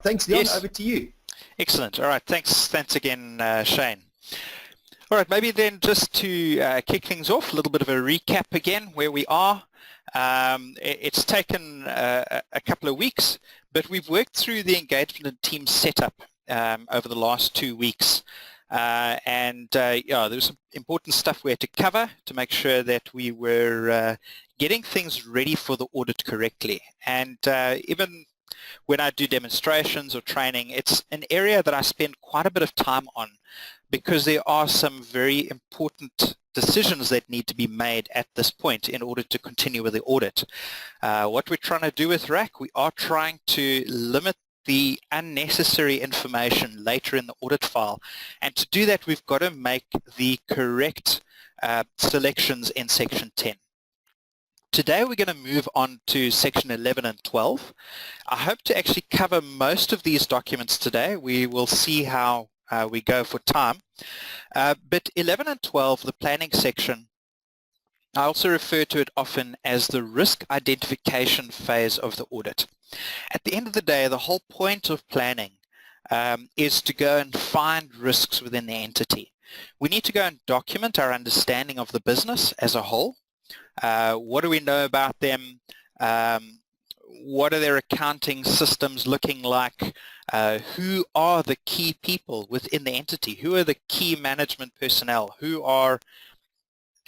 Thanks, Leon. Yes. Over to you. Excellent. All right. Thanks again, Shane. All right. Maybe then just to kick things off, a little bit of a recap again where we are. It's taken a couple of weeks, but we've worked through the engagement and team setup over the last 2 weeks. Yeah, there's some important stuff we had to cover to make sure that we were getting things ready for the audit correctly. And even when I do demonstrations or training, it's an area that I spend quite a bit of time on because there are some very important decisions that need to be made at this point in order to continue with the audit. What we're trying to do with RAC, we are trying to limit the unnecessary information later in the audit file, and to do that we've got to make the correct selections in section 10. Today we're going to move on to section 11 and 12. I hope to actually cover most of these documents today. We will see how we go for time. But 11 and 12, the planning section, I also refer to it often as the risk identification phase of the audit. At the end of the day, the whole point of planning is to go and find risks within the entity. We need to go and document our understanding of the business as a whole. What do we know about them? What are their accounting systems looking like? Who are the key people within the entity? Who are the key management personnel? Who are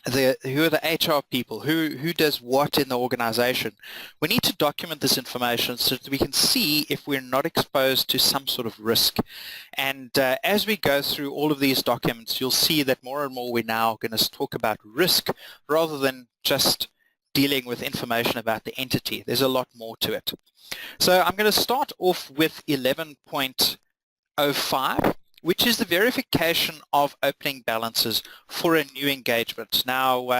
the HR people? Who does what in the organization? We need to document this information so that we can see if we're not exposed to some sort of risk. And as we go through all of these documents, you'll see that more and more we're now going to talk about risk rather than just dealing with information about the entity. There's a lot more to it. So I'm going to start off with 11.05, which is the verification of opening balances for a new engagement. Now,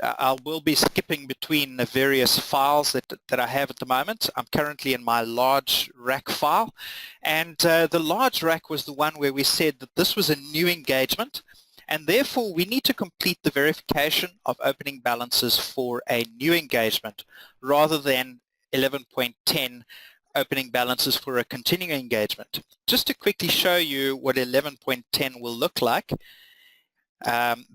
I will be skipping between the various files that I have at the moment. I'm currently in my large RAC file, and the large RAC was the one where we said that this was a new engagement, and therefore we need to complete the verification of opening balances for a new engagement rather than 11.10 opening balances for a continuing engagement. Just to quickly show you what 11.10 will look like,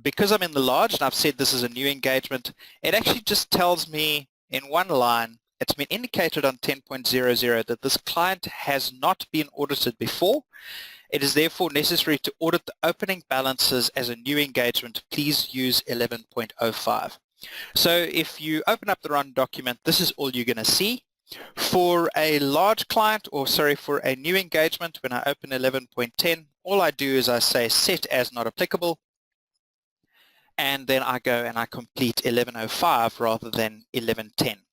because I'm in the large and I've said this is a new engagement, it actually just tells me in one line, it's been indicated on 10.00 that this client has not been audited before. It is therefore necessary to audit the opening balances as a new engagement. Please use 11.05. So if you open up the run document, this is all you're going to see. For a large client, or sorry, for a new engagement, when I open 11.10, all I do is I say set as not applicable, and then I go and I complete 11.05 rather than 11.10.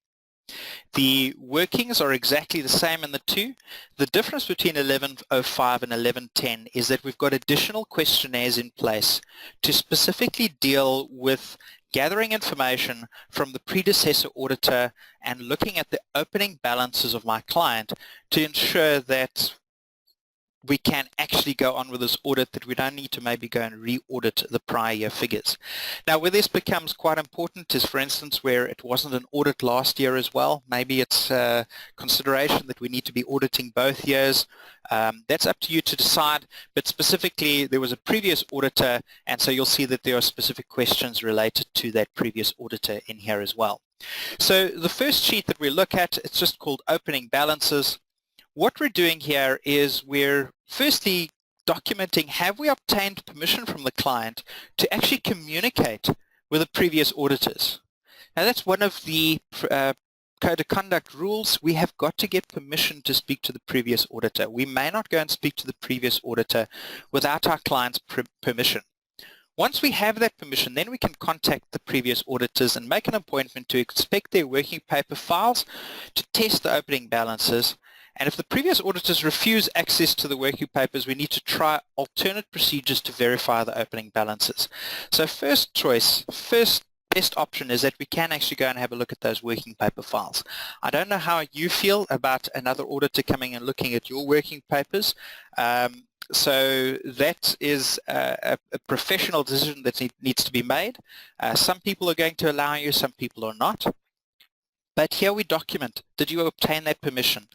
The workings are exactly the same in the two. The difference between 11.05 and 11.10 is that we've got additional questionnaires in place to specifically deal with gathering information from the predecessor auditor and looking at the opening balances of my client to ensure that we can actually go on with this audit, that we don't need to maybe go and re-audit the prior year figures. Now, where this becomes quite important is, for instance, where it wasn't an audit last year as well. Maybe it's a consideration that we need to be auditing both years. That's up to you to decide, but specifically there was a previous auditor, and so you'll see that there are specific questions related to that previous auditor in here as well. So the first sheet that we look at, it's just called opening balances. What we're doing here is we're firstly documenting, have we obtained permission from the client to actually communicate with the previous auditors? Now that's one of the Code of Conduct rules. We have got to get permission to speak to the previous auditor. We may not go and speak to the previous auditor without our client's permission. Once we have that permission, then we can contact the previous auditors and make an appointment to inspect their working paper files to test the opening balances. And if the previous auditors refuse access to the working papers, we need to try alternate procedures to verify the opening balances. So first best option is that we can actually go and have a look at those working paper files. I don't know how you feel about another auditor coming and looking at your working papers. So that is a professional decision that needs to be made. Some people are going to allow you, some people are not. But here we document, did you obtain that permission?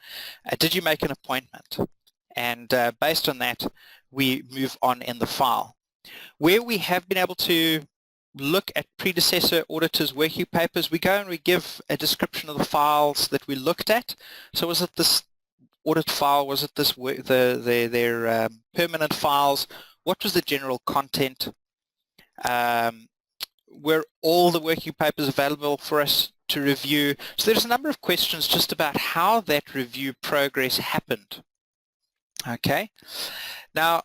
Did you make an appointment? And based on that, we move on in the file. Where we have been able to look at predecessor auditors' working papers, we go and we give a description of the files that we looked at. So was it this audit file? Was it this their permanent files? What was the general content? Were all the working papers available for us to review? So there's a number of questions just about how that review progress happened. Okay. Now,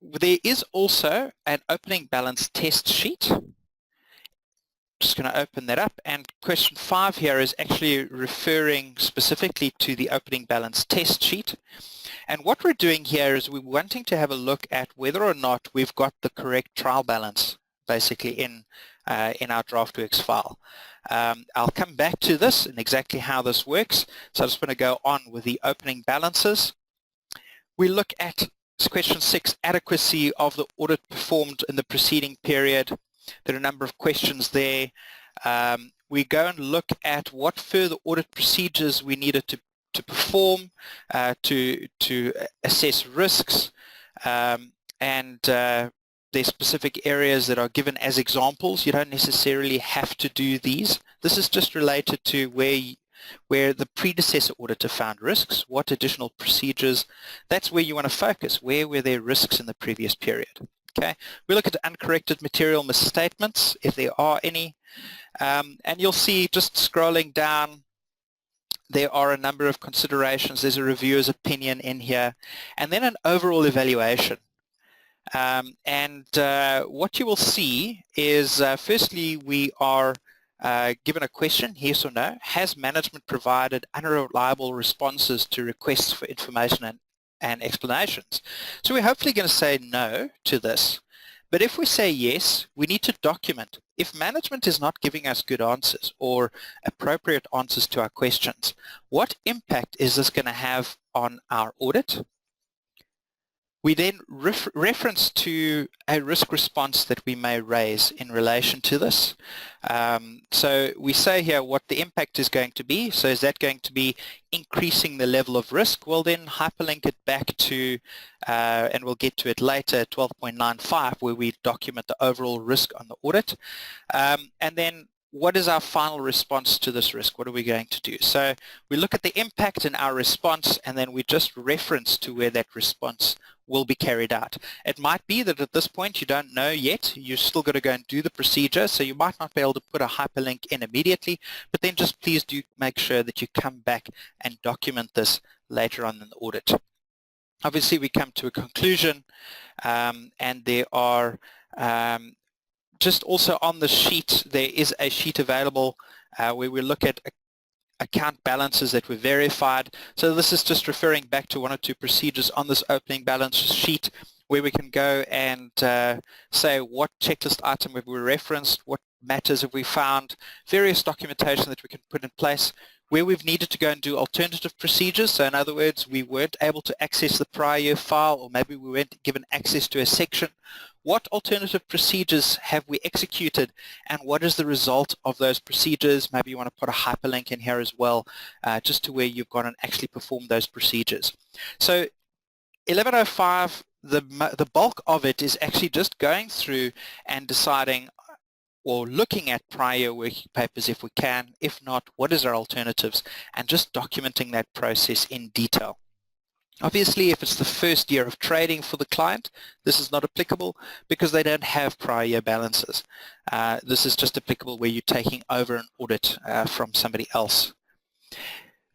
there is also an opening balance test sheet. Just going to open that up, and question 5 here is actually referring specifically to the opening balance test sheet. And what we're doing here is we're wanting to have a look at whether or not we've got the correct trial balance basically in our Draftworx file. I'll come back to this and exactly how this works. So I just want to go on with the opening balances. We look at question 6, adequacy of the audit performed in the preceding period. There are a number of questions there. We go and look at what further audit procedures we needed to perform to assess risks, and there's specific areas that are given as examples. You don't necessarily have to do these. This is just related to where the predecessor auditor found risks, what additional procedures. That's where you want to focus. Where were there risks in the previous period? Okay. We look at uncorrected material misstatements, if there are any, and you'll see just scrolling down, there are a number of considerations. There's a reviewer's opinion in here, and then an overall evaluation. What you will see is, firstly, we are given a question, yes or no. Has management provided unreliable responses to requests for information and explanations? So we're hopefully going to say no to this. But if we say yes, we need to document. If management is not giving us good answers or appropriate answers to our questions, what impact is this going to have on our audit? We then reference to a risk response that we may raise in relation to this. So we say here what the impact is going to be. So is that going to be increasing the level of risk? We'll then hyperlink it back to, and we'll get to it later, 12.95, where we document the overall risk on the audit. And then what is our final response to this risk? What are we going to do? So we look at the impact in our response, and then we just reference to where that response will be carried out. It might be that at this point you don't know yet. You're still going to go and do the procedure, so you might not be able to put a hyperlink in immediately, but then just please do make sure that you come back and document this later on in the audit. Obviously, we come to a conclusion, and there are just also on the sheet, there is a sheet available where we look at account balances that were verified. So this is just referring back to one or two procedures on this opening balance sheet where we can go and say what checklist item have we referenced, what matters have we found, various documentation that we can put in place. Where we've needed to go and do alternative procedures, so in other words, we weren't able to access the prior year file, or maybe we weren't given access to a section, what alternative procedures have we executed, and what is the result of those procedures? Maybe you want to put a hyperlink in here as well, just to where you've gone and actually performed those procedures. So 1105, the bulk of it is actually just going through and deciding or looking at prior working papers if we can. If not, what is our alternatives, and just documenting that process in detail. Obviously, if it's the first year of trading for the client, this is not applicable because they don't have prior year balances. This is just applicable where you're taking over an audit from somebody else.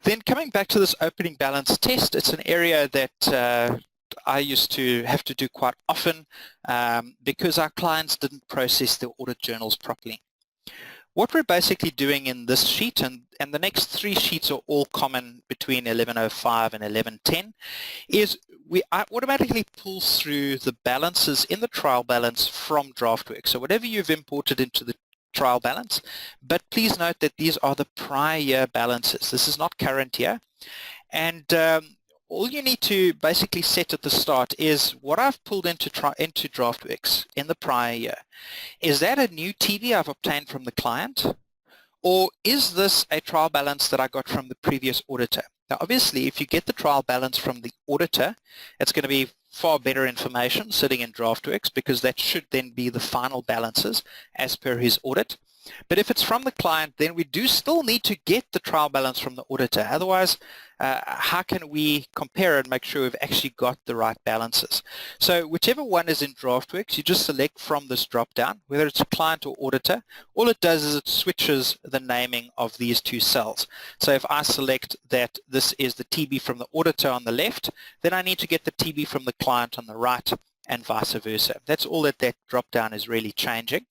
Then coming back to this opening balance test, it's an area that I used to have to do quite often because our clients didn't process their audit journals properly. What we're basically doing in this sheet, and the next three sheets are all common between 1105 and 1110, is we automatically pull through the balances in the trial balance from Draftworx. So whatever you've imported into the trial balance, but please note that these are the prior year balances. This is not current year. And all you need to basically set at the start is what I've pulled into Draftworx in the prior year. Is that a new TV I've obtained from the client, Or is this a trial balance that I got from the previous auditor? Now obviously if you get the trial balance from the auditor, it's going to be far better information sitting in Draftworx, because that should then be the final balances as per his audit. But if it's from the client, then we do still need to get the trial balance from the auditor. Otherwise, how can we compare and make sure we've actually got the right balances? So whichever one is in Draftworx, you just select from this drop-down, whether it's a client or auditor. All it does is it switches the naming of these two cells. So if I select that this is the TB from the auditor on the left, then I need to get the TB from the client on the right, and vice versa. That's all that drop-down is really changing.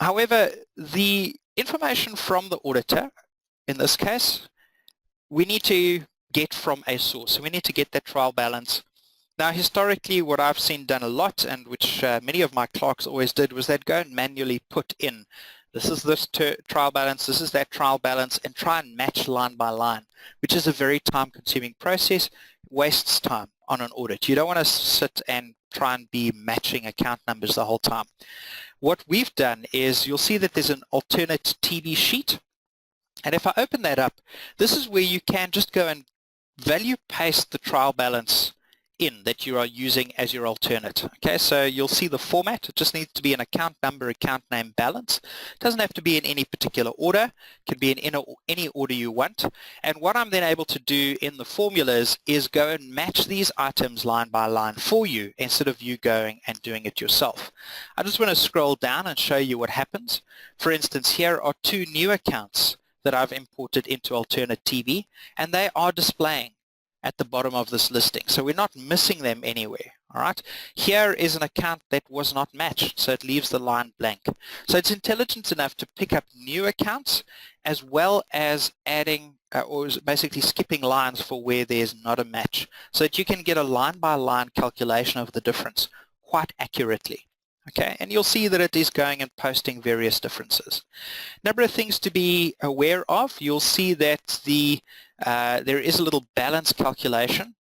However, the information from the auditor, in this case, we need to get from a source. So we need to get that trial balance. Now, historically, what I've seen done a lot, and which many of my clerks always did, was they'd go and manually put in, this is this trial balance, this is that trial balance, and try and match line by line, which is a very time-consuming process, wastes time on an audit. You don't want to sit and try and be matching account numbers the whole time. What we've done is you'll see that there's an alternate TB sheet, and if I open that up, this is where you can just go and value paste the trial balance in that you are using as your alternate. Okay, so you'll see the format. It just needs to be an account number, account name, balance. It doesn't have to be in any particular order. It can be in any order you want. And what I'm then able to do in the formulas is go and match these items line by line for you instead of you going and doing it yourself. I just want to scroll down and show you what happens. For instance, here are two new accounts that I've imported into alternate TB, and they are displaying at the bottom of this listing. So we're not missing them anywhere. All right. Here is an account that was not matched, so it leaves the line blank. So it's intelligent enough to pick up new accounts as well as adding or basically skipping lines for where there's not a match, so that you can get a line-by-line calculation of the difference quite accurately. Okay, and you'll see that it is going and posting various differences. Number of things to be aware of. You'll see that there is a little balance calculation.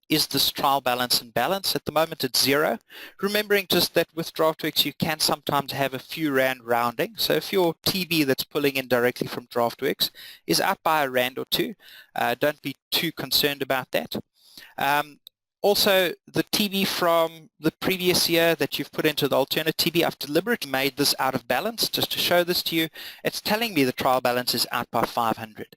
Is this trial balance and balance? At the moment it's 0. Remembering just that with Draftworx you can sometimes have a few rand rounding. So if your TB that's pulling in directly from Draftworx is up by a rand or two, don't be too concerned about that. Also, the TB from the previous year that you've put into the alternate TB, I've deliberately made this out of balance just to show this to you. It's telling me the trial balance is out by 500.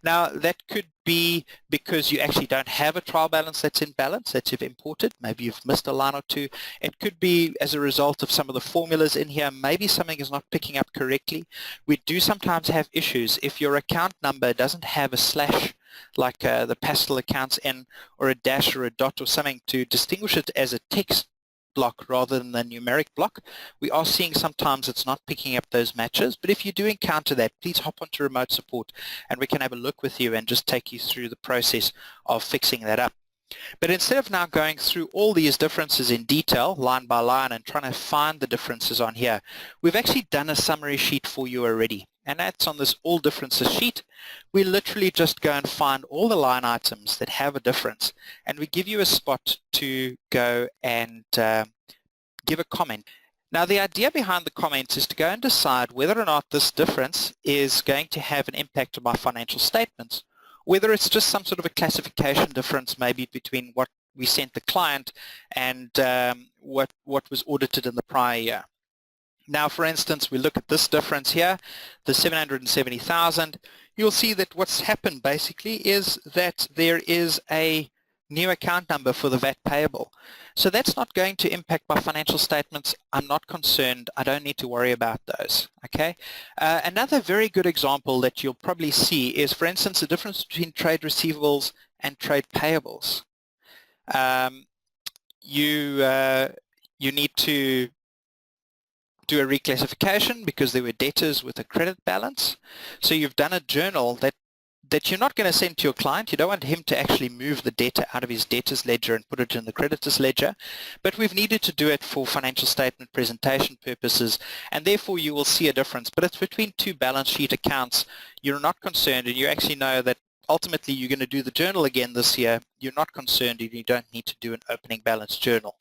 Now, that could be because you actually don't have a trial balance that's in balance that you've imported. Maybe you've missed a line or two. It could be as a result of some of the formulas in here. Maybe something is not picking up correctly. We do sometimes have issues if your account number doesn't have a slash like the pastel accounts in, or a dash or a dot or something to distinguish it as a text block rather than the numeric block. We are seeing sometimes it's not picking up those matches, but if you do encounter that, please hop onto remote support and we can have a look with you and just take you through the process of fixing that up. But instead of now going through all these differences in detail, line by line, and trying to find the differences on here, we've actually done a summary sheet for you already. And that's on this all differences sheet. We literally just go and find all the line items that have a difference, and we give you a spot to go and give a comment. Now the idea behind the comments is to go and decide whether or not this difference is going to have an impact on my financial statements, whether it's just some sort of a classification difference maybe between what we sent the client and what was audited in the prior year. Now, for instance, we look at this difference here, the 770,000. You'll see that what's happened basically is that there is a new account number for the VAT payable. So that's not going to impact my financial statements. I'm not concerned. I don't need to worry about those. Okay. Another very good example that you'll probably see is, for instance, the difference between trade receivables and trade payables. You need to do a reclassification because there were debtors with a credit balance. So you've done a journal that you're not going to send to your client. You don't want him to actually move the debtor out of his debtors ledger and put it in the creditors ledger, but we've needed to do it for financial statement presentation purposes, and therefore you will see a difference. But it's between two balance sheet accounts. You're not concerned, and you actually know that ultimately you're going to do the journal again this year, you're not concerned and you don't need to do an opening balance journal.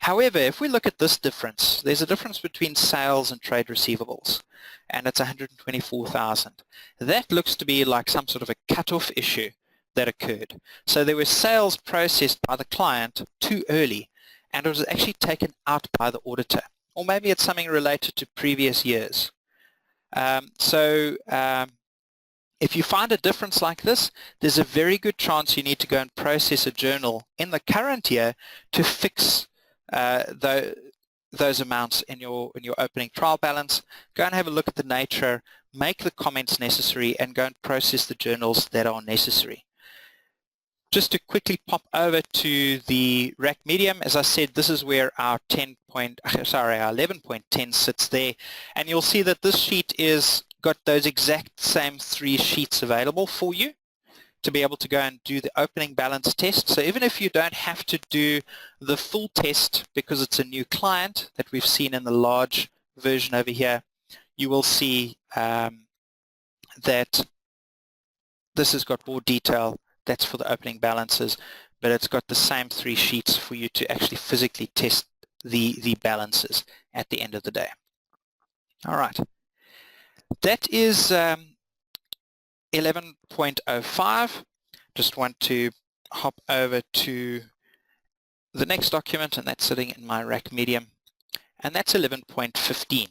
However, if we look at this difference, there's a difference between sales and trade receivables, and it's 124,000. That looks to be like some sort of a cut-off issue that occurred. So there were sales processed by the client too early, and it was actually taken out by the auditor. Or maybe it's something related to previous years. If you find a difference like this, there's a very good chance you need to go and process a journal in the current year to fix those amounts in your opening trial balance. Go and have a look at the nature, make the comments necessary, and go and process the journals that are necessary. Just to quickly pop over to the RAC medium, as I said, this is where our 11.10 sits there, and you'll see that this sheet is got those exact same 3 sheets available for you to be able to go and do the opening balance test. So even if you don't have to do the full test because it's a new client that we've seen in the large version over here, you will see that this has got more detail. That's for the opening balances, but it's got the same 3 sheets for you to actually physically test the balances at the end of the day. All right. That is 11.05. Just want to hop over to the next document, and that's sitting in my RAC medium, and that's 11.15.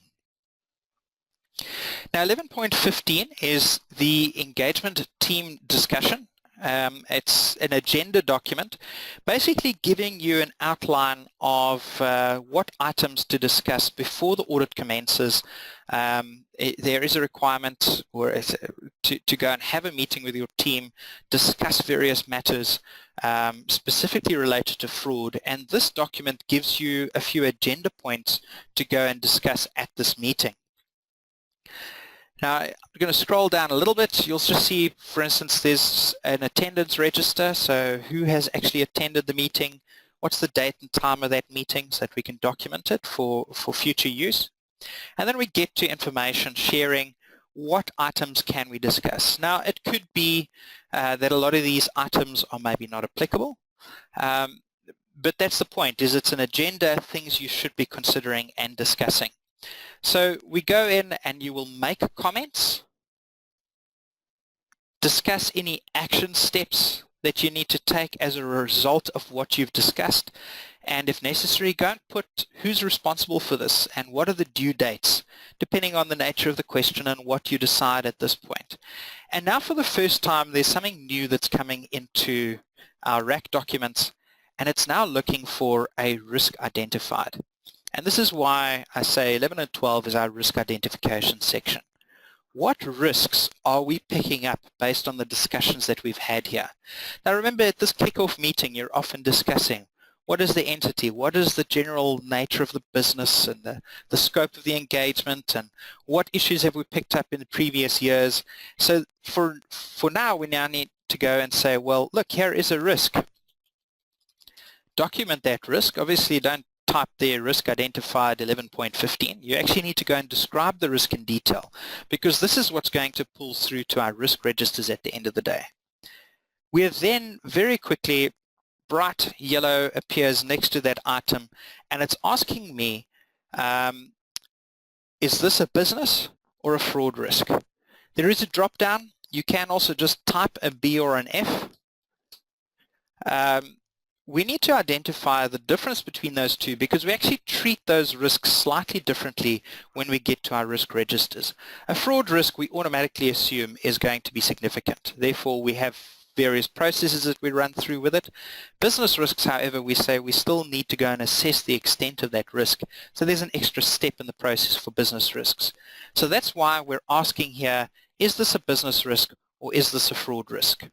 Now 11.15 is the engagement team discussion. It's an agenda document basically giving you an outline of what items to discuss before the audit commences. There is a requirement to go and have a meeting with your team, discuss various matters specifically related to fraud, and this document gives you a few agenda points to go and discuss at this meeting. Now, I'm going to scroll down a little bit. You'll just see, for instance, there's an attendance register, so who has actually attended the meeting, what's the date and time of that meeting so that we can document it for future use. And then we get to information sharing. What items can we discuss? Now, it could be that a lot of these items are maybe not applicable, but that's the point, is it's an agenda, things you should be considering and discussing. So we go in and you will make comments, discuss any action steps that you need to take as a result of what you've discussed, and if necessary, go and put who's responsible for this and what are the due dates, depending on the nature of the question and what you decide at this point. And now for the first time, there's something new that's coming into our RAC documents, and it's now looking for a risk identified. And this is why I say 11 and 12 is our risk identification section. What risks are we picking up based on the discussions that we've had here? Now remember, at this kickoff meeting, you're often discussing what is the entity, what is the general nature of the business and the scope of the engagement, and what issues have we picked up in the previous years. So for now, we now need to go and say, well, look, here is a risk. Document that risk. Obviously, don't type there risk identified 11.15. You actually need to go and describe the risk in detail, because this is what's going to pull through to our risk registers at the end of the day. We have then very quickly, bright yellow appears next to that item, and it's asking me, is this a business or a fraud risk? There is a drop down. You can also just type a B or an F. We need to identify the difference between those two, because we actually treat those risks slightly differently when we get to our risk registers. A fraud risk we automatically assume is going to be significant. Therefore, we have various processes that we run through with it. Business risks, however, we say we still need to go and assess the extent of that risk. So there's an extra step in the process for business risks. So that's why we're asking here, is this a business risk or is this a fraud risk?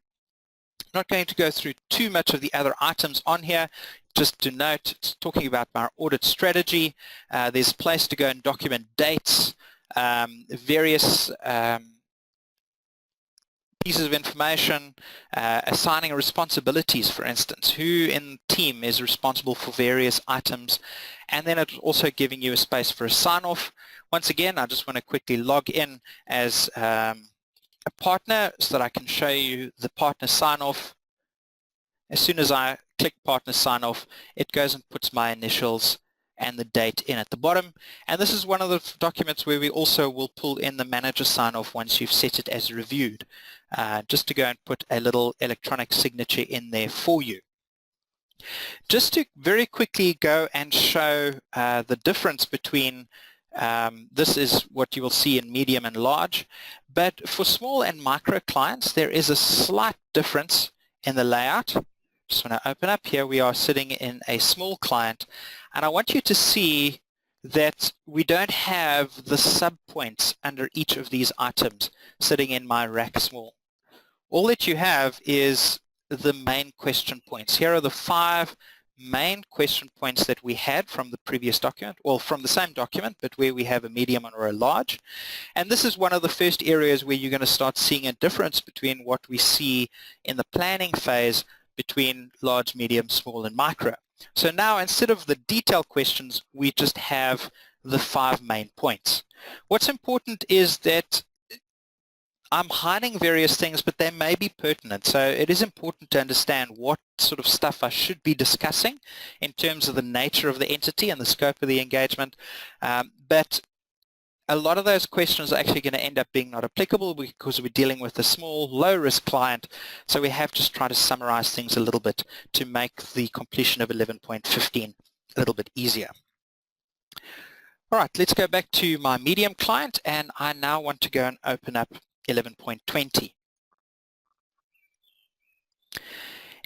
Not going to go through too much of the other items on here. Just to note, it's talking about our audit strategy. There's a place to go and document dates, various pieces of information, assigning responsibilities, for instance, who in the team is responsible for various items, and then it's also giving you a space for a sign-off. Once again, I just want to quickly log in as a partner so that I can show you the partner sign-off. As soon as I click partner sign-off, it goes and puts my initials and the date in at the bottom. And this is one of the documents where we also will pull in the manager sign-off once you've set it as reviewed, just to go and put a little electronic signature in there for you. Just to very quickly go and show the difference between, this is what you will see in medium and large, but for small and micro clients there is a slight difference in the layout. Just want to open up here. We are sitting in a small client, and I want you to see that we don't have the sub-points under each of these items sitting in my RAC small. All that you have is the main question points. Here are the 5 main question points that we had from the previous document, well, from the same document, but where we have a medium or a large. And this is one of the first areas where you're going to start seeing a difference between what we see in the planning phase between large, medium, small, and micro. So now instead of the detailed questions, we just have the 5 main points. What's important is that I'm hiding various things, but they may be pertinent. So it is important to understand what sort of stuff I should be discussing in terms of the nature of the entity and the scope of the engagement. But a lot of those questions are actually going to end up being not applicable because we're dealing with a small, low-risk client. So we have to try to summarize things a little bit to make the completion of 11.15 a little bit easier. All right, let's go back to my medium client, and I now want to go and open up 11.20.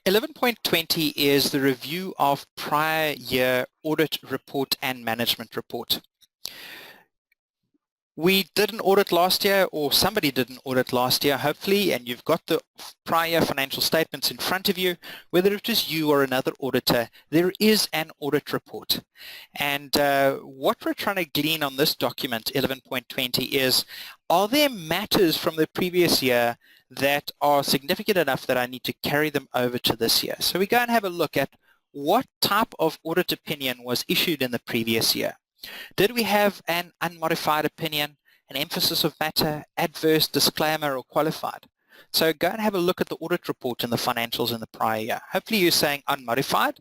11.20 is the review of prior year audit report and management report. We did an audit last year, or somebody did an audit last year, hopefully, and you've got the prior financial statements in front of you. Whether it is you or another auditor, there is an audit report. And what we're trying to glean on this document, 11.20, is, are there matters from the previous year that are significant enough that I need to carry them over to this year? So we go and have a look at what type of audit opinion was issued in the previous year. Did we have an unmodified opinion, an emphasis of matter, adverse, disclaimer, or qualified? So go and have a look at the audit report and the financials in the prior year. Hopefully you're saying unmodified.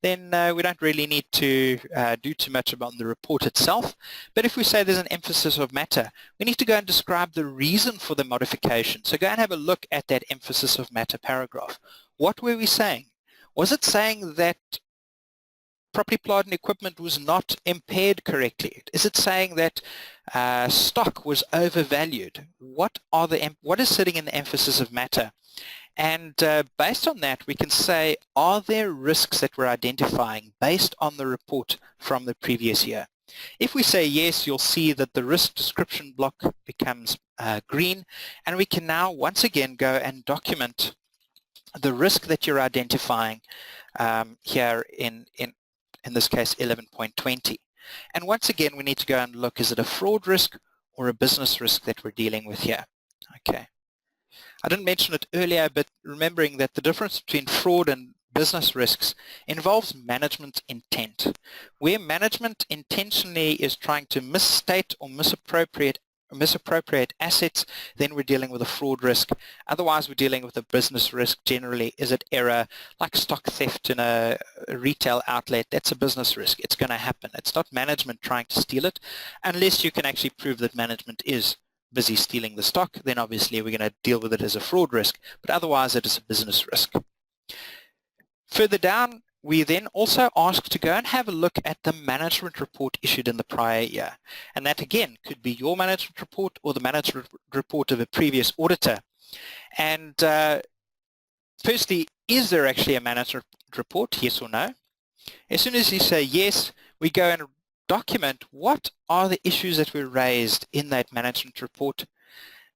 Then we don't really need to do too much about the report itself. But if we say there's an emphasis of matter, we need to go and describe the reason for the modification. So go and have a look at that emphasis of matter paragraph. What were we saying? Was it saying that property, plant, and equipment was not impaired correctly? Is it saying that stock was overvalued? What is sitting in the emphasis of matter? And based on that, we can say, are there risks that we're identifying based on the report from the previous year? If we say yes, you'll see that the risk description block becomes green, and we can now once again go and document the risk that you're identifying here in this case 11.20. And once again, we need to go and look, is it a fraud risk or a business risk that we're dealing with here? Okay. I didn't mention it earlier, but remembering that the difference between fraud and business risks involves management intent. Where management intentionally is trying to misstate or misappropriate assets, then we're dealing with a fraud risk. Otherwise, we're dealing with a business risk generally. Is it error, like stock theft in a retail outlet? That's a business risk. It's going to happen. It's not management trying to steal it, unless you can actually prove that management is busy stealing the stock. Then obviously we're going to deal with it as a fraud risk, but otherwise it is a business risk. Further down, we then also ask to go and have a look at the management report issued in the prior year. And that again could be your management report or the management report of a previous auditor. And firstly, is there actually a management report, yes or no? As soon as you say yes, we go and document what are the issues that were raised in that management report.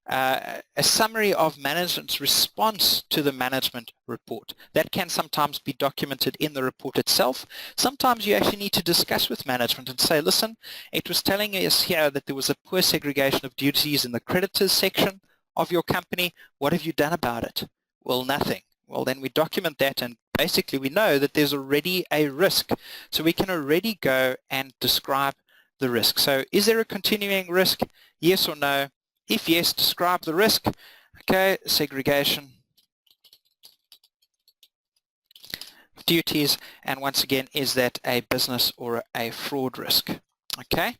A summary of management's response to the management report. That can sometimes be documented in the report itself. Sometimes you actually need to discuss with management and say, listen, it was telling us here that there was a poor segregation of duties in the creditors section of your company. What have you done about it? Well, nothing. Well, then we document that, and basically we know that there's already a risk. So we can already go and describe the risk. So is there a continuing risk? Yes or no? If yes, describe the risk. Okay, segregation of duties, and once again, is that a business or a fraud risk? Okay.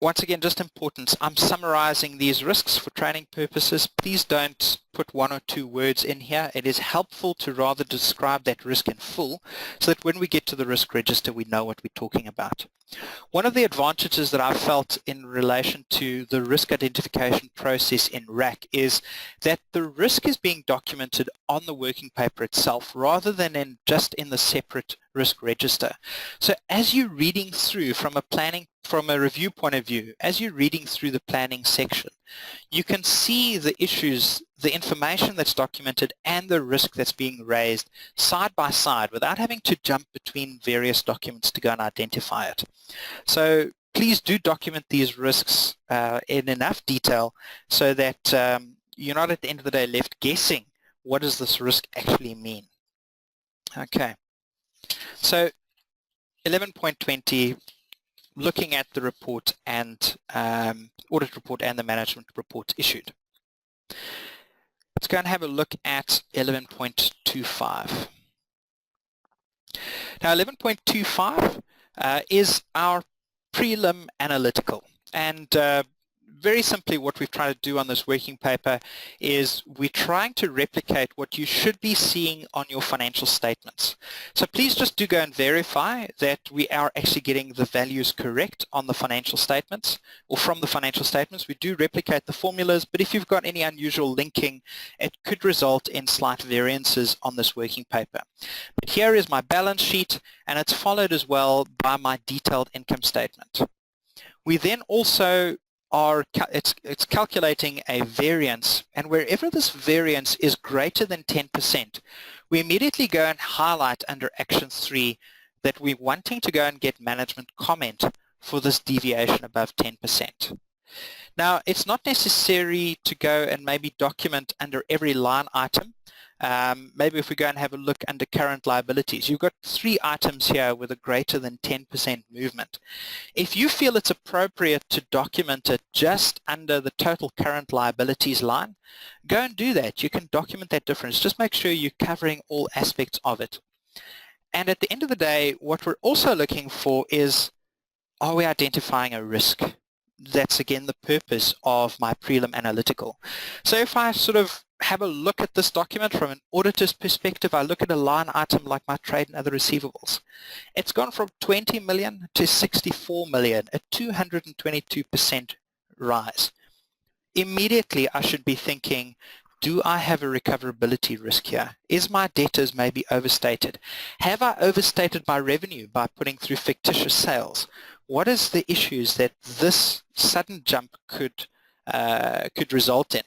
Once again, just importance, I'm summarizing these risks for training purposes. Please don't put one or two words in here. It is helpful to rather describe that risk in full so that when we get to the risk register, we know what we're talking about. One of the advantages that I've felt in relation to the risk identification process in RAC is that the risk is being documented on the working paper itself rather than just in the separate risk register. So as you're reading through from a review point of view, as you're reading through the planning section, you can see the issues, the information that's documented and the risk that's being raised side by side without having to jump between various documents to go and identify it. So please do document these risks in enough detail so that you're not at the end of the day left guessing what does this risk actually mean. Okay, so 11.20, looking at the report and audit report and the management report issued. Let's go and have a look at 11.25. Now 11.25 is our prelim analytical, and very simply what we've tried to do on this working paper is we're trying to replicate what you should be seeing on your financial statements. So please just do go and verify that we are actually getting the values correct on the financial statements or from the financial statements. We do replicate the formulas, but if you've got any unusual linking, it could result in slight variances on this working paper. But here is my balance sheet, and it's followed as well by my detailed income statement. We then also it's calculating a variance, and wherever this variance is greater than 10%, we immediately go and highlight under Action 3 that we're wanting to go and get management comment for this deviation above 10%. Now, it's not necessary to go and maybe document under every line item. Maybe if we go and have a look under current liabilities, you've got 3 items here with a greater than 10% movement. If you feel it's appropriate to document it just under the total current liabilities line, go and do that. You can document that difference. Just make sure you're covering all aspects of it. And at the end of the day, what we're also looking for is, are we identifying a risk? That's again the purpose of my prelim analytical. So if I sort of have a look at this document from an auditor's perspective, I look at a line item like my trade and other receivables. It's gone from 20 million to 64 million, a 222% rise. Immediately I should be thinking, do I have a recoverability risk here? Is my debtors maybe overstated? Have I overstated my revenue by putting through fictitious sales? What is the issues that this sudden jump could result in?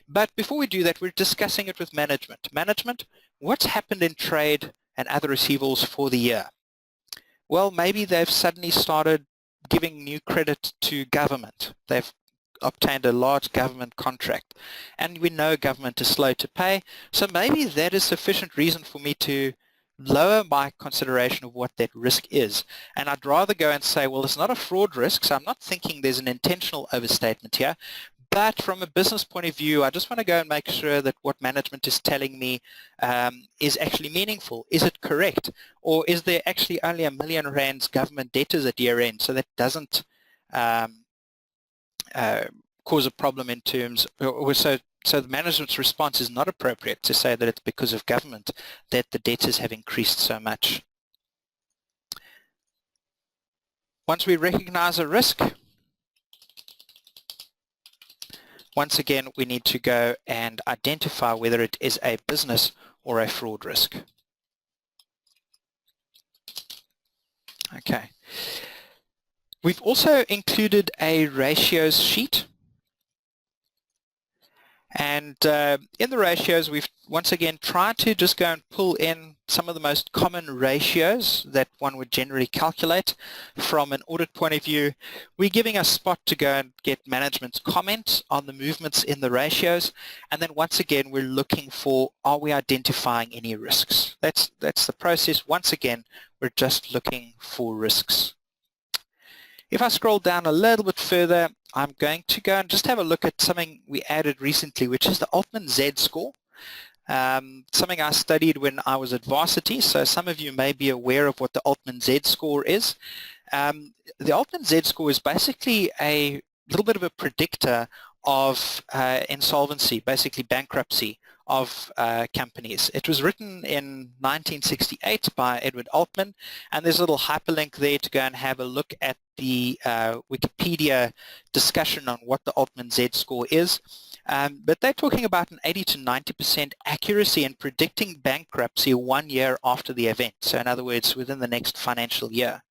But before we do that, we're discussing it with management. Management, what's happened in trade and other receivables for the year? Well, maybe they've suddenly started giving new credit to government. They've obtained a large government contract, and we know government is slow to pay, so maybe that is sufficient reason for me to lower my consideration of what that risk is. And I'd rather go and say, well, it's not a fraud risk, so I'm not thinking there's an intentional overstatement here, but from a business point of view, I just want to go and make sure that what management is telling me is actually meaningful. Is it correct? Or is there actually only R1 million government debtors at year end, so that doesn't cause a problem in terms, so the management's response is not appropriate to say that it's because of government that the debtors have increased so much. Once we recognize a risk, once again, we need to go and identify whether it is a business or a fraud risk. Okay. We've also included a ratios sheet. And in the ratios, we've once again tried to just go and pull in some of the most common ratios that one would generally calculate from an audit point of view. We're giving a spot to go and get management's comments on the movements in the ratios. And then once again, we're looking for, are we identifying any risks? That's the process. Once again, we're just looking for risks. If I scroll down a little bit further, I'm going to go and just have a look at something we added recently, which is the Altman Z-score. Something I studied when I was at varsity, so some of you may be aware of what the Altman Z-score is. The Altman Z-score is basically a little bit of a predictor of insolvency, basically bankruptcy of companies. It was written in 1968 by Edward Altman, and there's a little hyperlink there to go and have a look at the Wikipedia discussion on what the Altman Z-score is. But they're talking about an 80 to 90% accuracy in predicting bankruptcy 1 year after the event, so in other words, within the next financial year.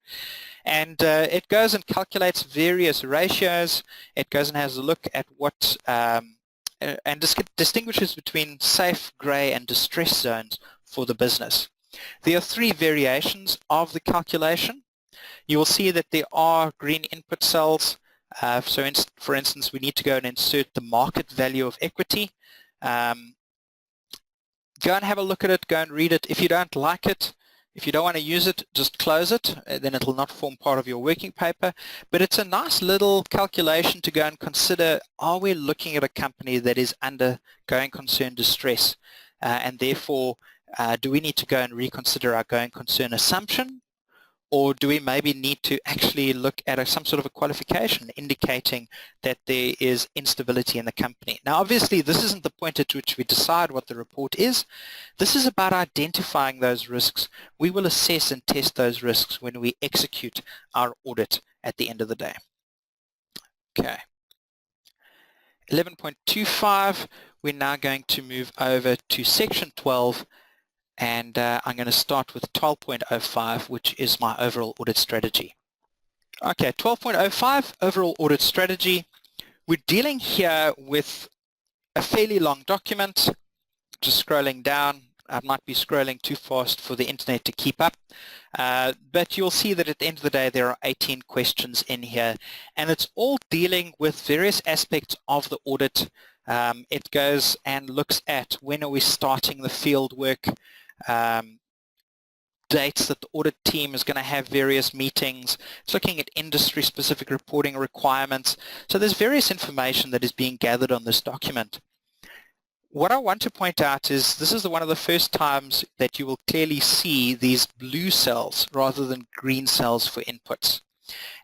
And it goes and calculates various ratios. It goes and has a look at what and distinguishes between safe, grey and distress zones for the business. There are 3 variations of the calculation. You will see that there are green input cells. For instance, we need to go and insert the market value of equity. Go and have a look at it, go and read it. If you don't like it, if you don't want to use it, just close it, then it will not form part of your working paper. But it's a nice little calculation to go and consider, are we looking at a company that is under going concern distress? And therefore, do we need to go and reconsider our going concern assumption? Or do we maybe need to actually look at some sort of a qualification indicating that there is instability in the company? Now, obviously, this isn't the point at which we decide what the report is. This is about identifying those risks. We will assess and test those risks when we execute our audit at the end of the day. Okay. 11.25, we're now going to move over to section 12. And I'm going to start with 12.05, which is my overall audit strategy. Okay, 12.05, overall audit strategy. We're dealing here with a fairly long document. Just scrolling down. I might be scrolling too fast for the internet to keep up. But you'll see that at the end of the day, there are 18 questions in here. And it's all dealing with various aspects of the audit. It goes and looks at when are we starting the field work, dates that the audit team is going to have various meetings. It's looking at industry-specific reporting requirements. So there's various information that is being gathered on this document. What I want to point out is this is one of the first times that you will clearly see these blue cells rather than green cells for inputs.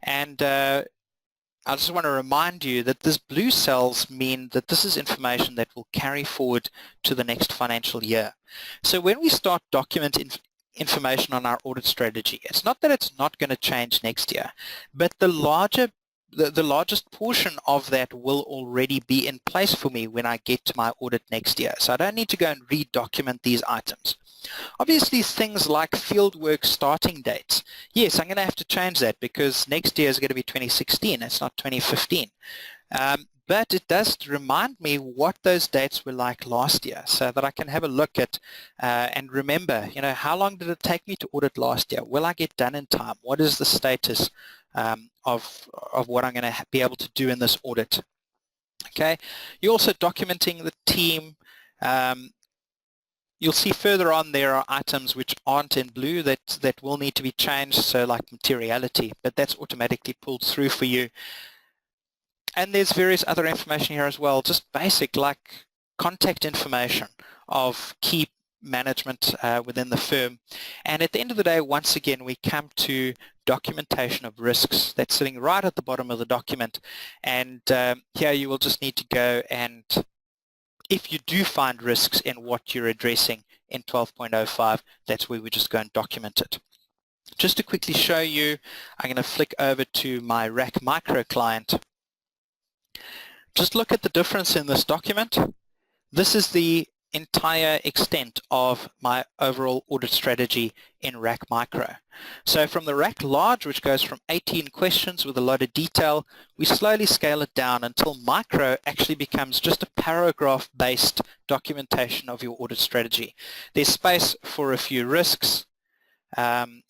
And I just want to remind you that these blue cells mean that this is information that will carry forward to the next financial year. So when we start documenting information on our audit strategy, it's not that it's not going to change next year, but the largest portion of that will already be in place for me when I get to my audit next year. So I don't need to go and redocument these items. Obviously, things like fieldwork starting dates. Yes, I'm going to have to change that because next year is going to be 2016. It's not 2015. But it does remind me what those dates were like last year so that I can have a look at and remember, you know, how long did it take me to audit last year? Will I get done in time? What is the status of what I'm going to be able to do in this audit? Okay. You're also documenting the team. You'll see further on there are items which aren't in blue that will need to be changed, so like materiality, but that's automatically pulled through for you. And there's various other information here as well, just basic like contact information of key management within the firm. And at the end of the day, once again, we come to documentation of risks. That's sitting right at the bottom of the document. And here you will just need to go and if you do find risks in what you're addressing in 12.05, that's where we just go and document it. Just to quickly show you, I'm going to flick over to my RAC micro client. Just look at the difference in this document. This is the entire extent of my overall audit strategy in RAC Micro. So from the RAC Large, which goes from 18 questions with a lot of detail, we slowly scale it down until Micro actually becomes just a paragraph-based documentation of your audit strategy. There's space for a few risks, and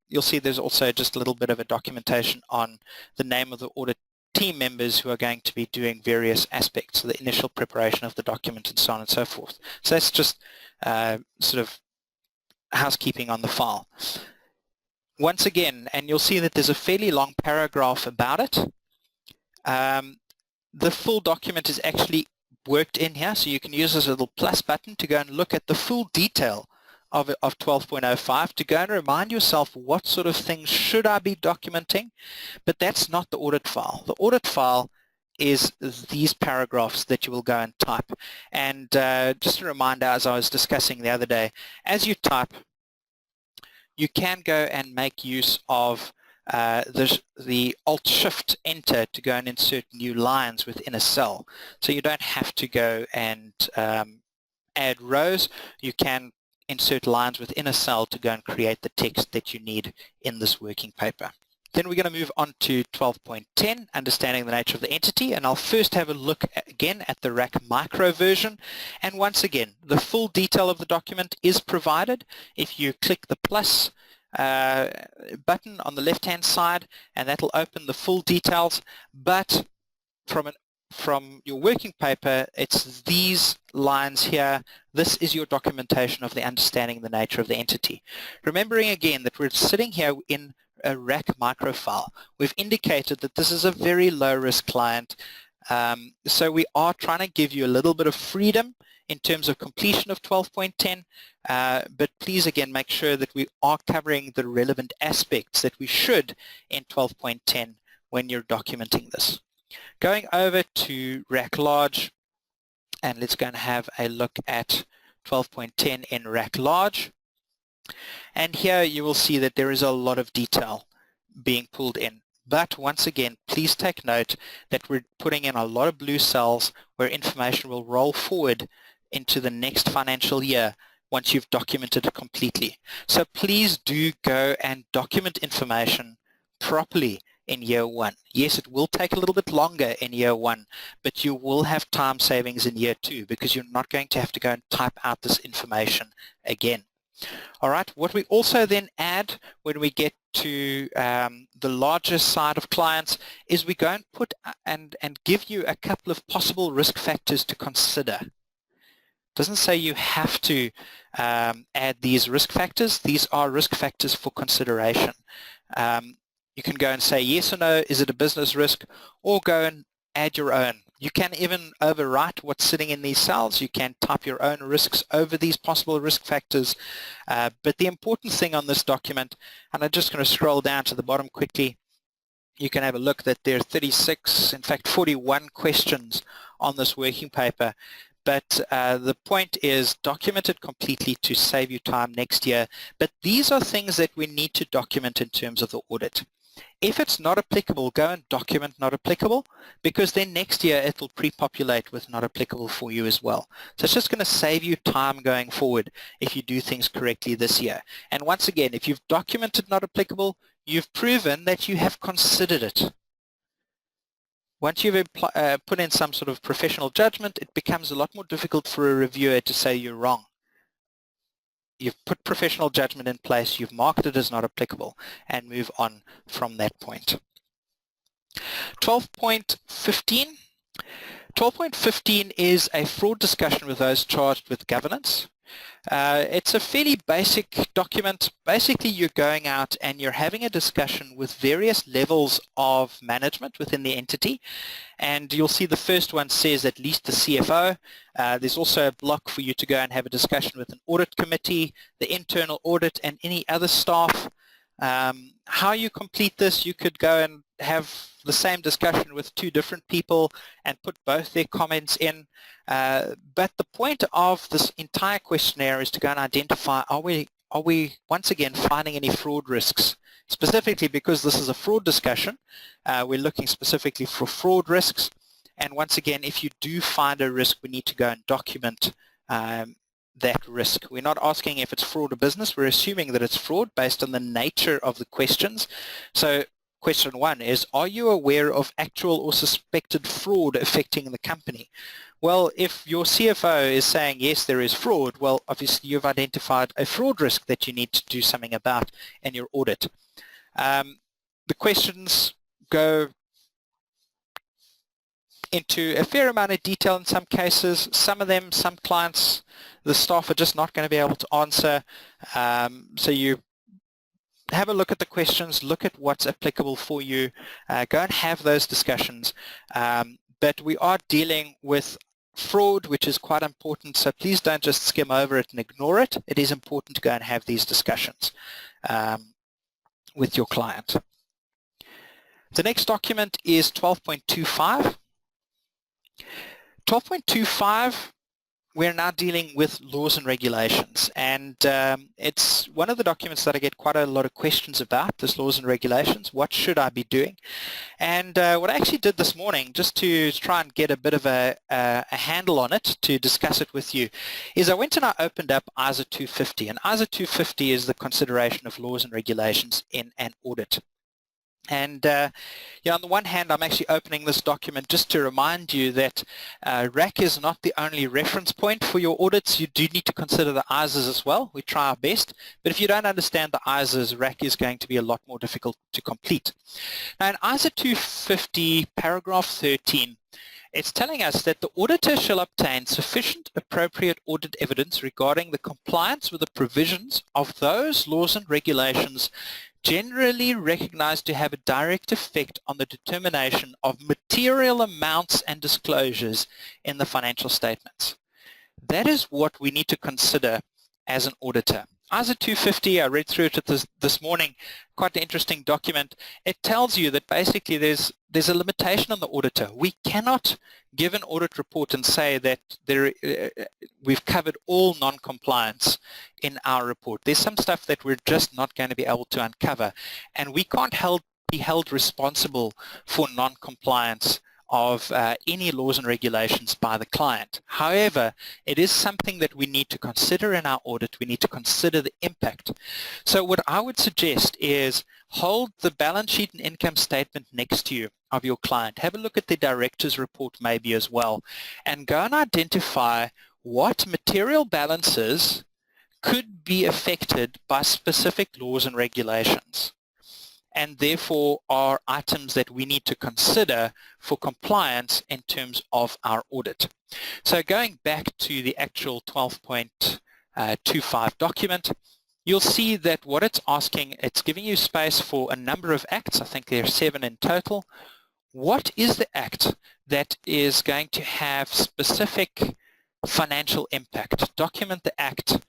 you'll see there's also just a little bit of a documentation on the name of the audit team members who are going to be doing various aspects of the initial preparation of the document and so on and so forth. So that's just sort of housekeeping on the file. Once again, and you'll see that there's a fairly long paragraph about it. the full document is actually worked in here, so you can use this little plus button to go and look at the full detail of 12.05 to go and remind yourself what sort of things should I be documenting, but that's not the audit file. The audit file is these paragraphs that you will go and type. And just a reminder, as I was discussing the other day, as you type, you can go and make use of the Alt-Shift-Enter to go and insert new lines within a cell. So you don't have to go and add rows. You can insert lines within a cell to go and create the text that you need in this working paper. Then we're going to move on to 12.10, understanding the nature of the entity, and I'll first have a look again at the RAC micro version. And once again, the full detail of the document is provided. If you click the plus button on the left-hand side, and that'll open the full details, but from your working paper, it's these lines here. This is your documentation of the understanding the nature of the entity. Remembering again that we're sitting here in a RAC micro file. We've indicated that this is a very low risk client, so we are trying to give you a little bit of freedom in terms of completion of 12.10, but please again make sure that we are covering the relevant aspects that we should in 12.10 when you're documenting this. Going over to RAC large, and let's go and have a look at 12.10 in RAC large. And here you will see that there is a lot of detail being pulled in. But once again, please take note that we're putting in a lot of blue cells where information will roll forward into the next financial year once you've documented it completely. So please do go and document information properly in year one. Yes, it will take a little bit longer in year one, but you will have time savings in year two because you're not going to have to go and type out this information again. All right, what we also then add when we get to the larger side of clients is we go and put and give you a couple of possible risk factors to consider. It doesn't say you have to add these risk factors. These are risk factors for consideration. You can go and say yes or no, is it a business risk, or go and add your own. You can even overwrite what's sitting in these cells. You can type your own risks over these possible risk factors. But the important thing on this document, and I'm just going to scroll down to the bottom quickly, you can have a look that there are 36, in fact 41 questions on this working paper. But the point is document it completely to save you time next year. But these are things that we need to document in terms of the audit. If it's not applicable, go and document not applicable, because then next year it will pre-populate with not applicable for you as well. So it's just going to save you time going forward if you do things correctly this year. And once again, if you've documented not applicable, you've proven that you have considered it. Once you've put in some sort of professional judgment, it becomes a lot more difficult for a reviewer to say you're wrong. You've put professional judgment in place, you've marked it as not applicable, and move on from that point. 12.15. 12.15 is a fraud discussion with those charged with governance. It's a fairly basic document. Basically, you're going out and you're having a discussion with various levels of management within the entity. And you'll see the first one says at least the CFO. There's also a block for you to go and have a discussion with an audit committee, the internal audit, and any other staff. How you complete this, you could go and have the same discussion with two different people and put both their comments in. But the point of this entire questionnaire is to go and identify, are we once again finding any fraud risks? Specifically because this is a fraud discussion, we're looking specifically for fraud risks. And once again, if you do find a risk, we need to go and document that risk. We're not asking if it's fraud or business. We're assuming that it's fraud based on the nature of the questions. So question one is, are you aware of actual or suspected fraud affecting the company? Well, if your CFO is saying, yes, there is fraud, well, obviously you've identified a fraud risk that you need to do something about in your audit. The questions go into a fair amount of detail in some cases. Some of them, some clients, the staff are just not going to be able to answer. So you have a look at the questions, look at what's applicable for you, go and have those discussions. But we are dealing with fraud, which is quite important, so please don't just skim over it and ignore it. It is important to go and have these discussions with your client. The next document is 12.25. 12.25, we're now dealing with laws and regulations, and it's one of the documents that I get quite a lot of questions about, this laws and regulations. What should I be doing? And what I actually did this morning, just to try and get a bit of a handle on it, to discuss it with you, is I went and I opened up ISO 250, and ISO 250 is the consideration of laws and regulations in an audit. And on the one hand, I'm actually opening this document just to remind you that RAC is not the only reference point for your audits. You do need to consider the ISOs as well. We try our best. But if you don't understand the ISOs, RAC is going to be a lot more difficult to complete. Now in ISO 250, paragraph 13, it's telling us that the auditor shall obtain sufficient appropriate audit evidence regarding the compliance with the provisions of those laws and regulations generally recognized to have a direct effect on the determination of material amounts and disclosures in the financial statements. That is what we need to consider as an auditor. ISO 250, I read through it this morning, quite an interesting document. It tells you that basically there's a limitation on the auditor. We cannot give an audit report and say that we've covered all non-compliance in our report. There's some stuff that we're just not going to be able to uncover, and we can't be held responsible for non-compliance of any laws and regulations by the client. However, it is something that we need to consider in our audit. We need to consider the impact. So what I would suggest is hold the balance sheet and income statement next to you of your client. Have a look at the director's report maybe as well, and go and identify what material balances could be affected by specific laws and regulations, and therefore are items that we need to consider for compliance in terms of our audit. So going back to the actual 12.25 document, you'll see that what it's asking, it's giving you space for a number of acts. I think there are 7 in total. What is the act that is going to have specific financial impact? Document the act.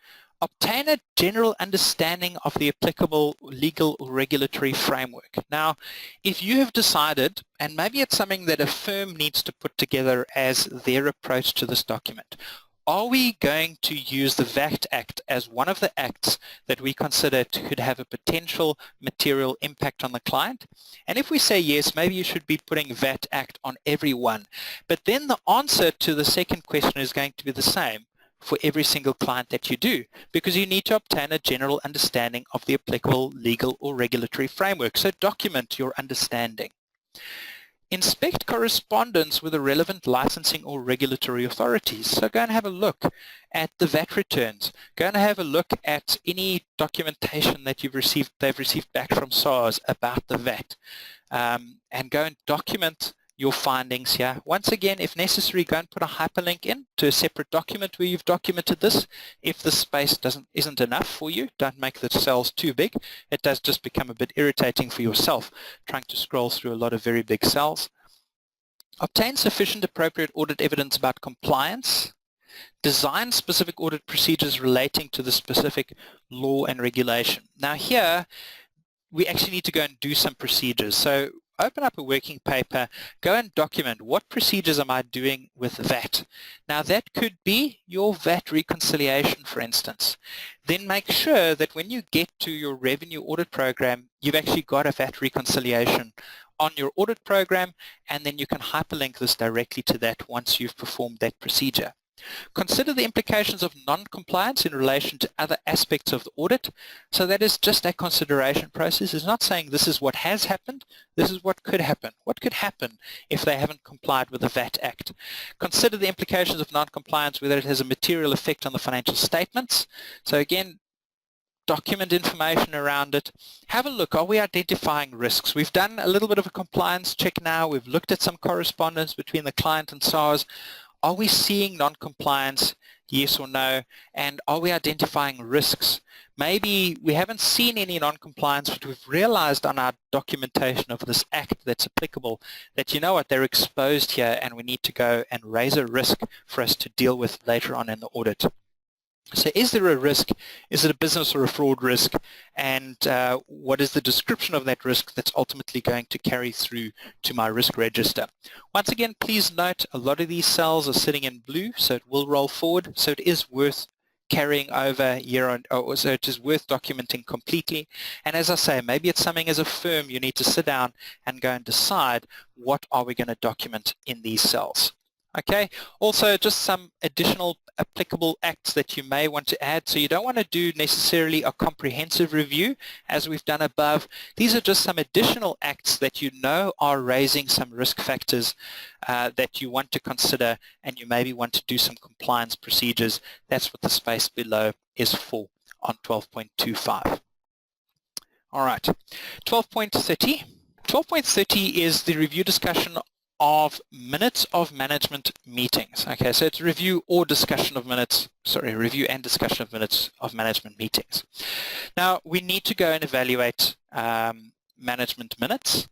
Obtain a general understanding of the applicable legal or regulatory framework. Now, if you have decided, and maybe it's something that a firm needs to put together as their approach to this document, are we going to use the VAT Act as one of the acts that we consider could have a potential material impact on the client? And if we say yes, maybe you should be putting VAT Act on every one. But then the answer to the second question is going to be the same for every single client that you do, because you need to obtain a general understanding of the applicable legal or regulatory framework. So document your understanding. Inspect correspondence with the relevant licensing or regulatory authorities. So go and have a look at the VAT returns. Go and have a look at any documentation that they've received back from SARS about the VAT, and go and document your findings here. Once again, if necessary, go and put a hyperlink in to a separate document where you've documented this. If the space isn't enough for you, don't make the cells too big. It does just become a bit irritating for yourself trying to scroll through a lot of very big cells. Obtain sufficient appropriate audit evidence about compliance. Design specific audit procedures relating to the specific law and regulation. Now here, we actually need to go and do some procedures. So open up a working paper, go and document what procedures am I doing with VAT. Now that could be your VAT reconciliation, for instance. Then make sure that when you get to your revenue audit program, you've actually got a VAT reconciliation on your audit program, and then you can hyperlink this directly to that once you've performed that procedure. Consider the implications of non-compliance in relation to other aspects of the audit. So that is just a consideration process. It's not saying this is what has happened, this is what could happen. What could happen if they haven't complied with the VAT Act? Consider the implications of non-compliance, whether it has a material effect on the financial statements. So again, document information around it. Have a look, are we identifying risks? We've done a little bit of a compliance check now. We've looked at some correspondence between the client and SARS. Are we seeing non-compliance? yes or no, and are we identifying risks? Maybe we haven't seen any non-compliance, but we've realized on our documentation of this act that's applicable that, you know what, they're exposed here and we need to go and raise a risk for us to deal with later on in the audit. So is there a risk? Is it a business or a fraud risk? And what is the description of that risk that's ultimately going to carry through to my risk register? Once again, please note a lot of these cells are sitting in blue, so it will roll forward. So it is worth carrying over year on, so it is worth documenting completely. And as I say, maybe it's something as a firm you need to sit down and go and decide what are we going to document in these cells. Okay, also just some additional applicable acts that you may want to add. So you don't want to do necessarily a comprehensive review as we've done above. These are just some additional acts that you know are raising some risk factors that you want to consider, and you maybe want to do some compliance procedures. That's what the space below is for on 12.25. All right, 12.30. 12.30 is the review discussion of minutes of management meetings. Okay, so it's review or discussion of minutes, review and discussion of minutes of management meetings. Now, we need to go and evaluate management minutes.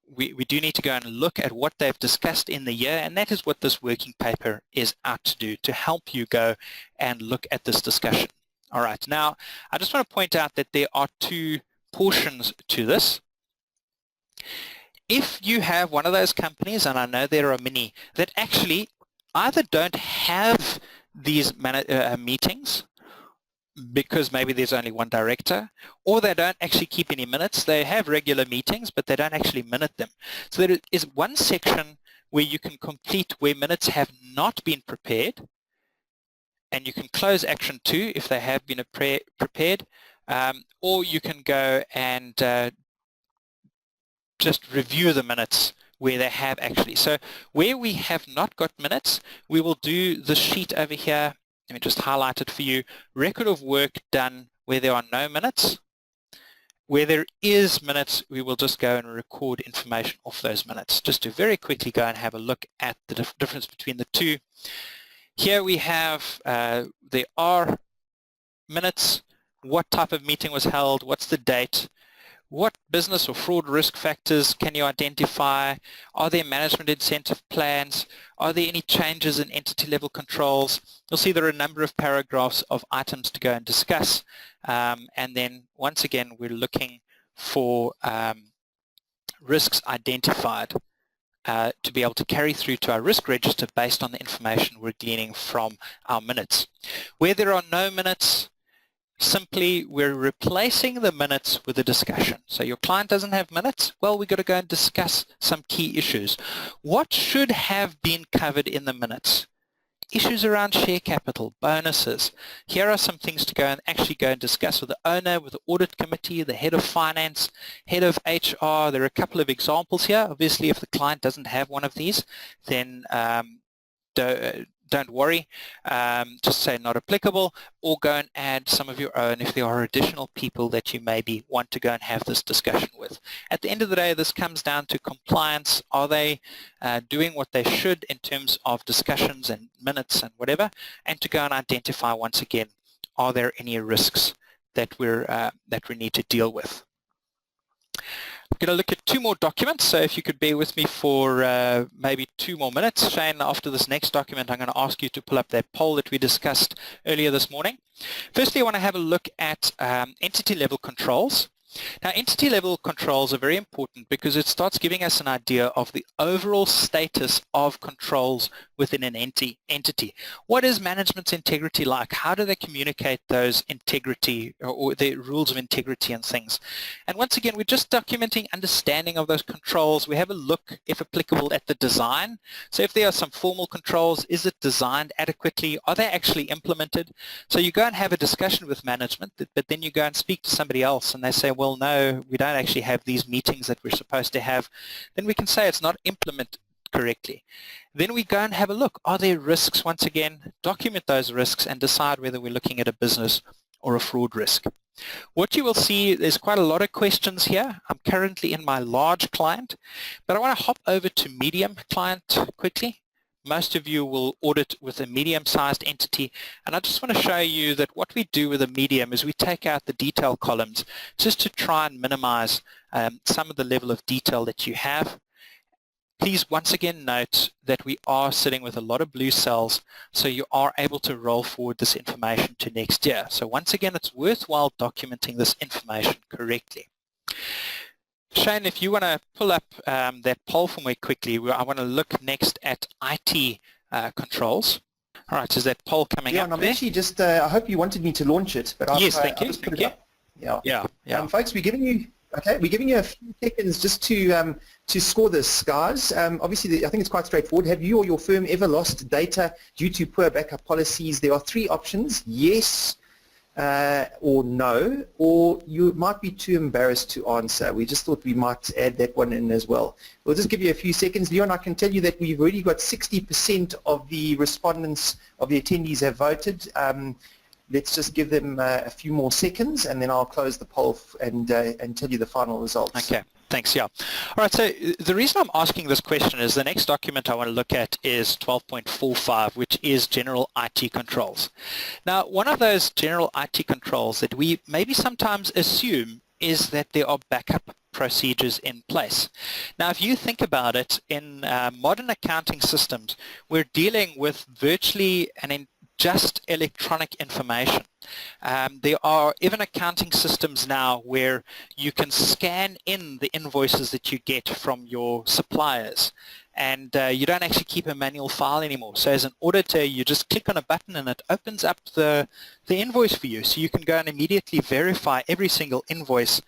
We do need to go and look at what they've discussed in the year, and that is what this working paper is out to do, to help you go and look at this discussion. All right, now, I just want to point out that there are two portions to this. If you have one of those companies, and I know there are many, that actually either don't have these meetings because maybe there's only one director, or they don't actually keep any minutes. They have regular meetings, but they don't actually minute them. So there is one section where you can complete where minutes have not been prepared, and you can close action 2 if they have been prepared, or you can go and just review the minutes where they have actually. So where we have not got minutes, we will do the sheet over here. Let me just highlight it for you. Record of work done where there are no minutes. Where there is minutes, we will just go and record information off those minutes. Just to very quickly go and have a look at the difference between the two. Here we have, there are minutes, what type of meeting was held, what's the date, what business or fraud risk factors can you identify? Are there management incentive plans? Are there any changes in entity level controls? You'll see there are a number of paragraphs of items to go and discuss. And then once again, we're looking for risks identified to be able to carry through to our risk register based on the information we're gleaning from our minutes. Where there are no minutes, simply we're replacing the minutes with a discussion. So your client doesn't have minutes, well, we've got to go and discuss some key issues. What should have been covered in the minutes? Issues around share capital, bonuses. Here are some things to go and discuss with the owner, with the audit committee, the head of finance, head of HR. There are a couple of examples here. Obviously, if the client doesn't have one of these, then don't worry, just say not applicable, or go and add some of your own if there are additional people that you maybe want to go and have this discussion with. At the end of the day, this comes down to compliance. Are they doing what they should in terms of discussions and minutes and whatever, and to go and identify once again, are there any risks that we need to deal with. I'm going to look at 2 more documents, so if you could bear with me for maybe 2 more minutes. Shane, after this next document, I'm going to ask you to pull up that poll that we discussed earlier this morning. Firstly, I want to have a look at entity level controls. Now, entity level controls are very important because it starts giving us an idea of the overall status of controls within an entity. What is management's integrity like? How do they communicate those integrity or the rules of integrity and things? And once again, we're just documenting understanding of those controls. We have a look, if applicable, at the design. So if there are some formal controls, is it designed adequately? Are they actually implemented? So you go and have a discussion with management, but then you go and speak to somebody else and they say, well, no, we don't actually have these meetings that we're supposed to have. Then we can say it's not implemented correctly. Then we go and have a look. Are there risks? Once again, document those risks and decide whether we're looking at a business or a fraud risk. What you will see, there's quite a lot of questions here. I'm currently in my large client, but I want to hop over to medium client quickly. most of you will audit with a medium-sized entity, and I just want to show you that what we do with a medium is we take out the detail columns just to try and minimize some of the level of detail that you have. Please once again note that we are sitting with a lot of blue cells, so you are able to roll forward this information to next year. So once again, it's worthwhile documenting this information correctly. Shane, if you want to pull up that poll for me quickly, I want to look next at IT controls. All right, so is that poll coming up? Yeah, and I'm actually just, I hope you wanted me to launch it, but I'll thank you. just put it up. Yeah. Folks, we're giving you a few seconds just to score this, guys. Obviously, I think it's quite straightforward. Have you or your firm ever lost data due to poor backup policies? There are three options: yes, or no, or you might be too embarrassed to answer. We just thought we might add that one in as well. We'll just give you a few seconds. Leon, I can tell you that we've already got 60% of the respondents, of the attendees have voted. Let's just give them a few more seconds, and then I'll close the poll and tell you the final results. Okay. Thanks, yeah. All right, so the reason I'm asking this question is the next document I want to look at is 12.45, which is general IT controls. Now, one of those general IT controls that we maybe sometimes assume is that there are backup procedures in place. Now, if you think about it, in modern accounting systems, we're dealing with virtually just electronic information. There are even accounting systems now where you can scan in the invoices that you get from your suppliers, and you don't actually keep a manual file anymore. So as an auditor, you just click on a button and it opens up the invoice for you, so you can go and immediately verify every single invoice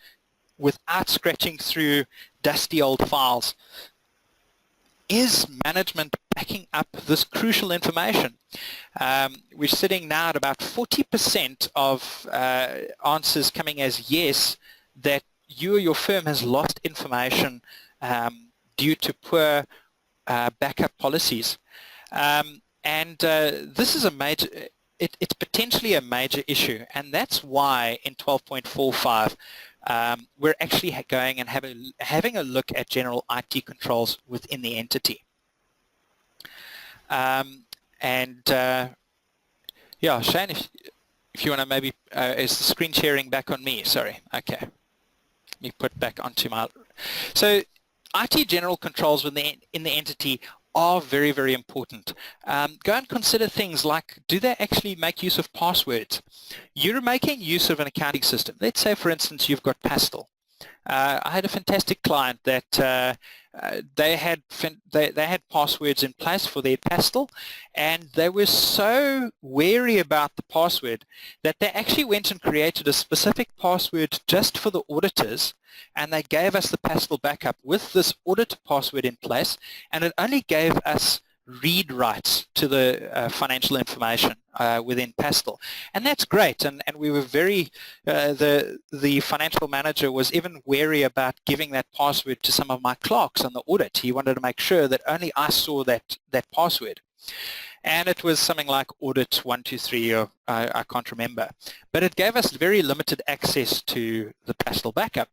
without scratching through dusty old files. Is management backing up this crucial information? We're sitting now at about 40% of answers coming as yes, that you or your firm has lost information due to poor backup policies. This is a major, it's potentially a major issue, and that's why in 12.45 we're actually going and having a look at general IT controls within the entity. Yeah, Shane, if you want to maybe, is the screen sharing back on me? Sorry. Okay. Let me put back onto my... So IT general controls in the entity are very, very important. Go and consider things like, do they actually make use of passwords? You're making use of an accounting system. Let's say, for instance, you've got Pastel. I had a fantastic client that they had passwords in place for their Pastel, and they were so wary about the password that they actually went and created a specific password just for the auditors, and they gave us the Pastel backup with this audit password in place, and it only gave us read rights to the financial information within Pastel, and that's great. And we were very the financial manager was even wary about giving that password to some of my clerks on the audit. He wanted to make sure that only I saw that password, and it was something like Audit 123, or I can't remember, but it gave us very limited access to the Pastel backup.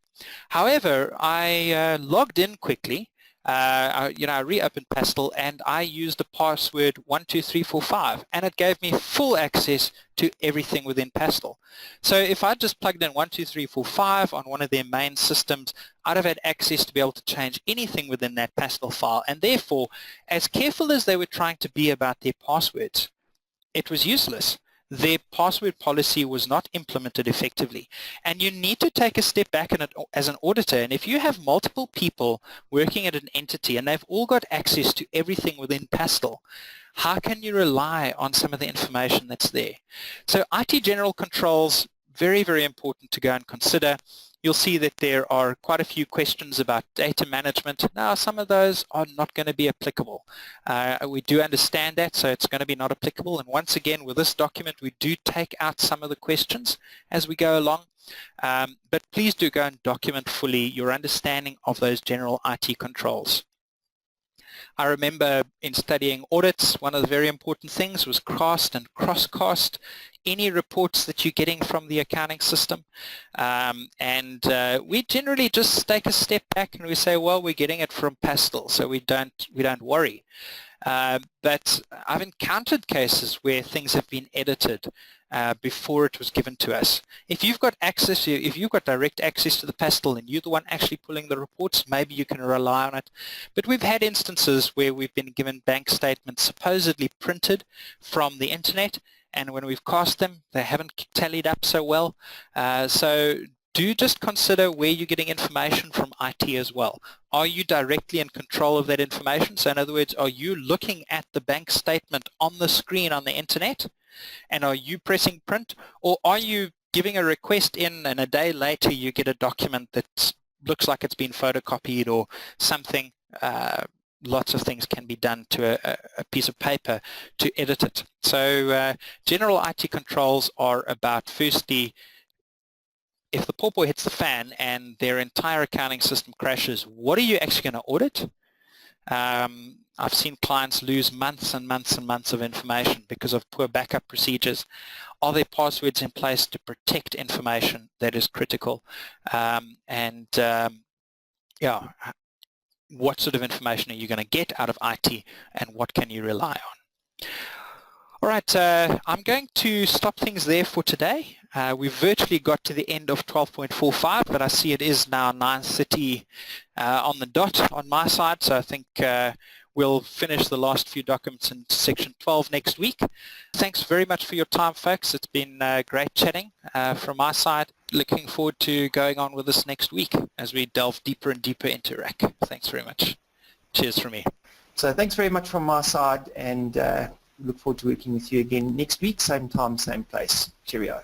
However, I logged in quickly. I reopened Pastel and I used the password 12345, and it gave me full access to everything within Pastel. So if I just plugged in 12345 on one of their main systems, I'd have had access to be able to change anything within that Pastel file, and therefore, as careful as they were trying to be about their passwords, it was useless. Their password policy was not implemented effectively. And you need to take a step back as an auditor, and if you have multiple people working at an entity and they've all got access to everything within Pastel, how can you rely on some of the information that's there? So IT general controls, very, very important to go and consider. You'll see that there are quite a few questions about data management. Now, some of those are not going to be applicable. We do understand that, so it's going to be not applicable. And once again, with this document, we do take out some of the questions as we go along. But please do go and document fully your understanding of those general IT controls. I remember in studying audits, one of the very important things was cast and cross-cast any reports that you're getting from the accounting system. We generally just take a step back and we say, well, we're getting it from Pastel, so we don't worry. but I've encountered cases where things have been edited before it was given to us. If you've got access, if you've got direct access to the pastel and you're the one actually pulling the reports, maybe you can rely on it. But we've had instances where we've been given bank statements supposedly printed from the internet, and when we've cast them, they haven't tallied up so well. So do just consider where you're getting information from IT as well. Are you directly in control of that information? So in other words, are you looking at the bank statement on the screen on the internet, and are you pressing print, or are you giving a request in and a day later you get a document that looks like it's been photocopied or something? Lots of things can be done to a piece of paper to edit it. So general IT controls are about, firstly, if the poor boy hits the fan and their entire accounting system crashes, what are you actually going to audit? I've seen clients lose months and months and months of information because of poor backup procedures. Are there passwords in place to protect information that is critical? Yeah, what sort of information are you going to get out of IT, and what can you rely on? All right, I'm going to stop things there for today. We've virtually got to the end of 12.45, but I see it is now 9:30 on the dot on my side, so I think we'll finish the last few documents in section 12 next week. Thanks very much for your time, folks. It's been great chatting from my side. Looking forward to going on with this next week as we delve deeper and deeper into RAC. Thanks very much. Cheers from me. So thanks very much from my side, and look forward to working with you again next week, same time, same place. Cheerio.